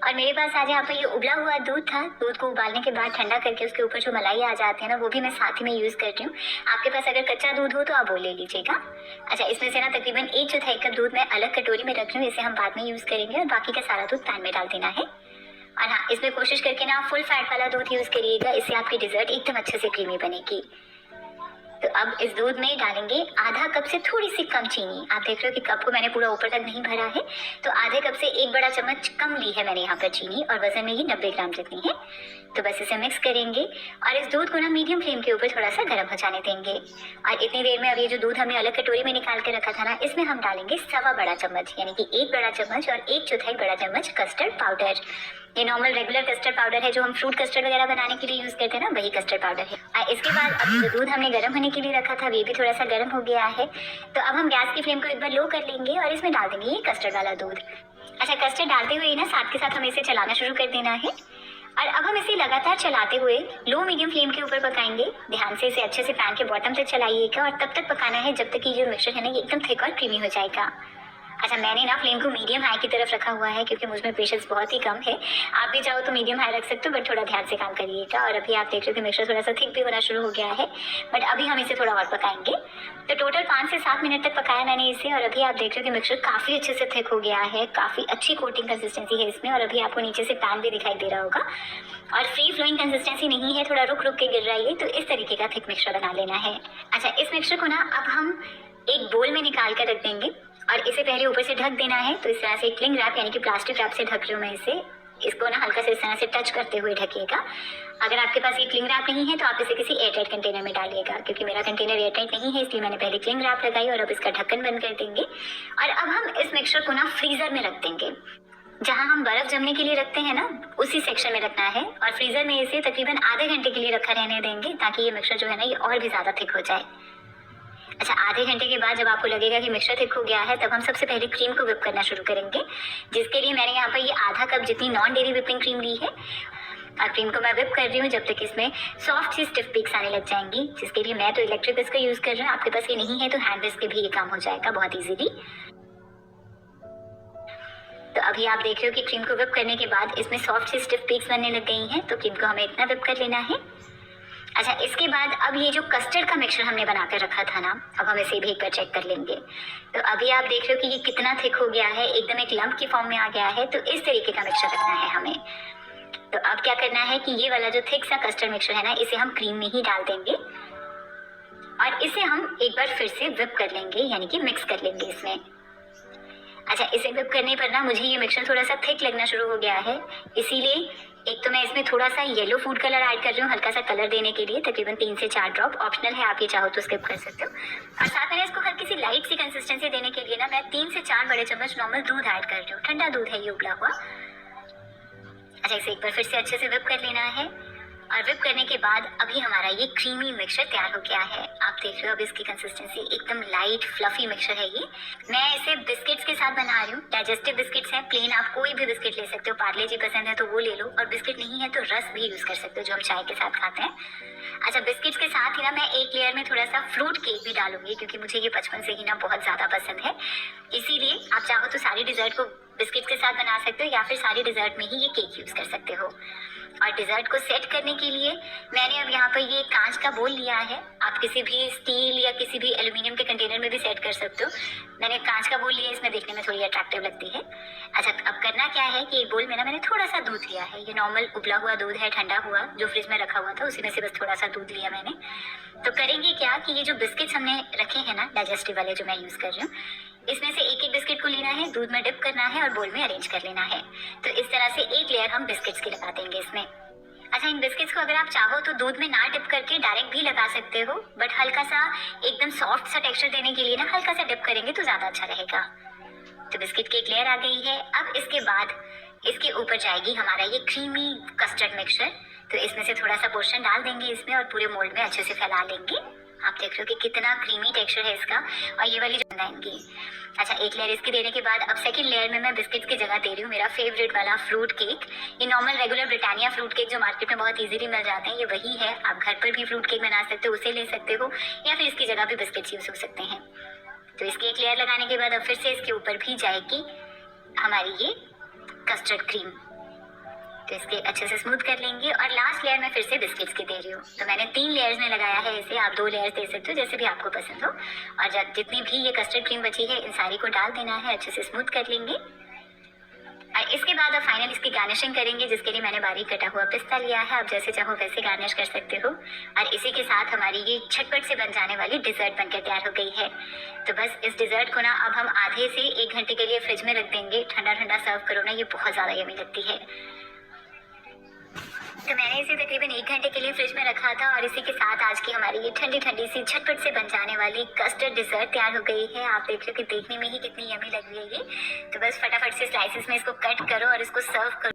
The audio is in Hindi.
और मेरे पास आज यहाँ पर ये उबला हुआ दूध था। दूध को उबालने के बाद ठंडा करके उसके ऊपर जो मलाई आ जाती है ना, वो भी मैं साथ ही में यूज़ कर रही हूँ। आपके पास अगर कच्चा दूध हो तो आप वो ले लीजिएगा। अच्छा, इसमें से ना तकरीबन 1/4 कप दूध मैं अलग कटोरी में रख रही हूँ, इसे हम बाद में यूज़ करेंगे और बाकी का सारा दूध पैन में डाल देना है। और हाँ, इसमें कोशिश करके ना फुल फैट वाला दूध यूज़ करिएगा, इससे आपकी डिज़र्ट एकदम अच्छे से क्रीमी बनेगी। तो अब इस दूध में डालेंगे आधा कप से थोड़ी सी कम चीनी। आप देख रहे हो कि कप को मैंने पूरा ऊपर तक नहीं भरा है, तो आधे कप से 1 बड़ा चम्मच कम ली है मैंने यहाँ पर चीनी, और वजन में ये 90 ग्राम जितनी है। तो बस इसे मिक्स करेंगे और इस दूध को ना मीडियम फ्लेम के ऊपर थोड़ा सा गर्म हो जाने देंगे। और इतनी देर में अब ये जो दूध हमने अलग कटोरी में निकाल के रखा था ना, इसमें हम डालेंगे 1/4 बड़ा चम्मच, यानी कि 1 बड़ा चम्मच और 1/4 बड़ा चम्मच कस्टर्ड पाउडर। ये नॉर्मल रेगुलर कस्टर्ड पाउडर है जो हम फ्रूट कस्टर्ड वगैरह बनाने के लिए यूज करते हैं ना, वही कस्टर्ड पाउडर है। और इसके बाद अब जो दूध हमने गर्म होने के लिए रखा था, ये भी थोड़ा सा गर्म हो गया है। तो अब हम गैस की फ्लेम को एक बार लो कर लेंगे और इसमें डाल देंगे ये कस्टर्ड वाला दूध। अच्छा, कस्टर्ड डालते हुए ना साथ के साथ हमें इसे चलाना शुरू कर देना है। और अब हम इसे लगातार चलाते हुए लो मीडियम फ्लेम के ऊपर पकाएंगे। ध्यान से इसे अच्छे से पैन के बॉटम तक चलाइएगा और तब तक पकाना है जब तक कि जो मिक्सचर है ना, ये एकदम थिक और क्रीमी हो जाएगा। अच्छा, मैंने ना फ्लेम को मीडियम हाई की तरफ रखा हुआ है क्योंकि मुझमें पेशेंस बहुत ही कम है। आप भी चाहो तो मीडियम हाई रख सकते हो, बट थोड़ा ध्यान से काम करिएगा। और अभी आप देख रहे हो कि मिक्सचर थोड़ा सा थिक भी होना शुरू हो गया है, बट अभी हम इसे थोड़ा और पकाएंगे। तो टोटल 5 से 7 मिनट तक पकाया मैंने इसे, और अभी आप देख रहे हो कि मिक्सचर काफ़ी अच्छे से थिक हो गया है, काफ़ी अच्छी कोटिंग कंसिस्टेंसी है इसमें। और अभी आपको नीचे से पैन भी दिखाई दे रहा होगा और फ्री फ्लोइंग कंसिस्टेंसी नहीं है, थोड़ा रुक रुक के गिर रहा है। तो इस तरीके का थिक मिक्सचर बना लेना है। अच्छा, इस मिक्सचर को ना अब हम एक बोल में निकाल कर रख देंगे और इसे पहले ऊपर से ढक देना है। तो इस तरह से क्लिंग रैप यानी कि प्लास्टिक रैप से ढक रही हूँ मैं इसे। इसको ना हल्का से इस तरह से टच करते हुए ढकिएगा। अगर आपके पास ये क्लिंग रैप नहीं है तो आप इसे किसी एयरटाइट कंटेनर में डालिएगा। क्योंकि मेरा कंटेनर एयरटाइट नहीं है, इसलिए मैंने पहले क्लिंग रैप लगाई और अब इसका ढक्कन बंद कर देंगे। और अब हम इस मिक्सचर को ना फ्रीजर में रख देंगे। जहाँ हम बर्फ जमने के लिए रखते हैं ना, उसी सेक्शन में रखना है। और फ्रीजर में इसे तकरीबन आधे घंटे के लिए रखा रहने देंगे ताकि ये मिक्सचर जो है ना, ये और भी ज्यादा थिक हो जाए। अच्छा, आधे घंटे के बाद जब आपको लगेगा कि मिक्सचर थिक हो गया है, तब हम सबसे पहले क्रीम को विप करना शुरू करेंगे, जिसके लिए मैंने यहाँ पर ये आधा कप जितनी नॉन डेयरी विपिंग क्रीम ली है। और क्रीम को मैं विप कर रही हूँ जब तक इसमें सॉफ्ट सी स्टिफ पीक्स आने लग जाएंगी, जिसके लिए मैं तो इलेक्ट्रिक विस्क का यूज कर रही हूँ। आपके पास ये नहीं है तो हैंड विस्क के भी ये काम हो जाएगा बहुत ईजीली। तो अभी आप देख रहे हो कि क्रीम को विप करने के बाद इसमें सॉफ्ट सी स्टिफ पीक्स बनने लग गई हैं, तो क्रीम को हमें इतना विप कर लेना है। अच्छा, इसके बाद अब ये जो कस्टर्ड का मिक्सचर हमने बनाकर रखा था ना, अब हम इसे भी एक बार चेक कर लेंगे। तो अभी आप देख रहे हो कि ये कितना थिक हो गया है, एकदम एक लंप की फॉर्म में आ गया है। तो इस तरीके का मिक्सचर रखना है हमें। तो अब क्या करना है कि ये वाला जो थिक सा कस्टर्ड मिक्सचर है ना, इसे हम क्रीम में ही डाल देंगे और इसे हम एक बार फिर से विप कर लेंगे, यानी कि मिक्स कर लेंगे इसमें। अच्छा, इसे विप करने पर ना मुझे ये मिक्सचर थोड़ा सा थिक लगना शुरू हो गया है, इसीलिए एक तो मैं इसमें थोड़ा सा येलो फूड कलर ऐड कर रही हूँ, हल्का सा कलर देने के लिए, तकरीबन 3 से 4 ड्रॉप। ऑप्शनल है, आप ये चाहो तो स्किप कर सकते हो। और साथ में इसको हल्की सी लाइट सी कंसिस्टेंसी देने के लिए ना मैं 3 से 4 बड़े चम्मच नॉर्मल दूध ऐड कर रही हूँ। ठंडा दूध है ये, उबला हुआ। अच्छा, इसे एक बार फिर से अच्छे से विप कर लेना है। और विप करने के बाद अभी हमारा ये क्रीमी मिक्सचर तैयार हो गया है। आप देख रहे हो अब इसकी कंसिस्टेंसी एकदम लाइट फ्लफी मिक्सचर है ये। मैं इसे बिस्किट्स के साथ बना रही हूँ। डाइजेस्टिव बिस्किट्स हैं, प्लेन आप कोई भी बिस्किट ले सकते हो। पार्ले जी पसंद है तो वो ले लो, और बिस्किट नहीं है तो रस्क भी यूज कर सकते हो जो हम चाय के साथ खाते हैं। अच्छा, बिस्किट्स के साथ ही ना मैं एक लेयर में थोड़ा सा फ्रूट केक भी डालूंगी, क्योंकि मुझे ये बचपन से ही ना बहुत ज्यादा पसंद है। इसीलिए आप चाहो तो सारी डिजर्ट को बिस्किट्स के साथ बना सकते हो, या फिर सारी डिजर्ट में ही ये केक यूज कर सकते हो। और डिजर्ट को सेट करने के लिए मैंने अब यहाँ पर ये कांच का बोल लिया है। आप किसी भी स्टील या किसी भी एल्यूमिनियम के कंटेनर में भी सेट कर सकते हो। मैंने कांच का बोल लिया, इसमें देखने में थोड़ी अट्रैक्टिव लगती है। अच्छा, अब करना क्या है कि एक बोल में ना मैंने थोड़ा सा दूध लिया है। ये नॉर्मल उबला हुआ दूध है, ठंडा हुआ, जो फ्रिज में रखा हुआ था, उसी में से बस थोड़ा सा दूध लिया मैंने। तो करेंगे क्या कि ये जो बिस्किट्स हमने रखे हैं ना, डाइजेस्टिव वाले जो मैं यूज कर रही हूँ, इसमें से एक एक बिस्किट को लेना है, दूध में डिप करना है और बोल में अरेंज कर लेना है। तो इस तरह से एक लेयर हम बिस्किट्स की लगा देंगे इसमें। अच्छा, इन बिस्किट्स को अगर आप चाहो तो दूध में ना डिप करके डायरेक्ट भी लगा सकते हो, बट हल्का सा एकदम सॉफ्ट सा टेक्सचर देने के लिए ना हल्का सा डिप करेंगे तो ज्यादा अच्छा रहेगा। तो बिस्किट की एक लेयर आ गई है। अब इसके बाद इसके ऊपर जाएगी हमारा ये क्रीमी कस्टर्ड मिक्सचर। तो इसमें से थोड़ा सा पोर्शन डाल देंगे इसमें और पूरे मोल्ड में अच्छे से फैला लेंगे। आप देख रहे हो कि कितना क्रीमी टेक्सचर है इसका, और ये वाली जो बनाएंगे। अच्छा, एक लेयर इसकी देने के बाद अब सेकंड लेयर में मैं बिस्किट्स की जगह दे रही हूँ मेरा फेवरेट वाला फ्रूट केक। ये normal regular Britannia fruit cake जो मार्केट में बहुत इजीली मिल जाते हैं, ये वही है। आप घर पर भी फ्रूट केक बना सकते हो, उसे ले सकते हो, या फिर इसकी जगह भी बिस्किट्स यूज हो सकते हैं। तो इसकी एक लेयर लगाने के बाद अब फिर से इसके ऊपर भी जाएगी हमारी ये कस्टर्ड क्रीम। तो इसके अच्छे से स्मूथ कर लेंगे। और लास्ट लेयर मैं फिर से बिस्किट्स की दे रही हूँ। तो मैंने 3 लेयर्स में लगाया है इसे, आप 2 लेयर्स दे सकते हो जैसे भी आपको पसंद हो। और जब जितनी भी ये कस्टर्ड क्रीम बची है इन सारी को डाल देना है, अच्छे से स्मूथ कर लेंगे। और इसके बाद अब फाइनल इसकी गार्निशिंग करेंगे, जिसके लिए मैंने बारीक कटा हुआ पिस्ता लिया है। आप जैसे चाहो वैसे गार्निश कर सकते हो। और इसी के साथ हमारी ये झटपट से बन जाने वाली डिजर्ट बनकर तैयार हो गई है। तो बस इस डिजर्ट को ना अब हम आधे से 1 घंटे के लिए फ्रिज में रख देंगे। ठंडा ठंडा सर्व करो ना, ये बहुत ज़्यादा यमी लगती है। तो मैंने इसे तकरीबन 1 घंटे के लिए फ्रिज में रखा था। और इसी के साथ आज की हमारी ये ठंडी ठंडी सी झटपट से बन जाने वाली कस्टर्ड डिजर्ट तैयार हो गई है। आप देख रहे हो कि देखने में ही कितनी यमी लग रही है ये। तो बस फटाफट से स्लाइसेस में इसको कट करो और इसको सर्व करो।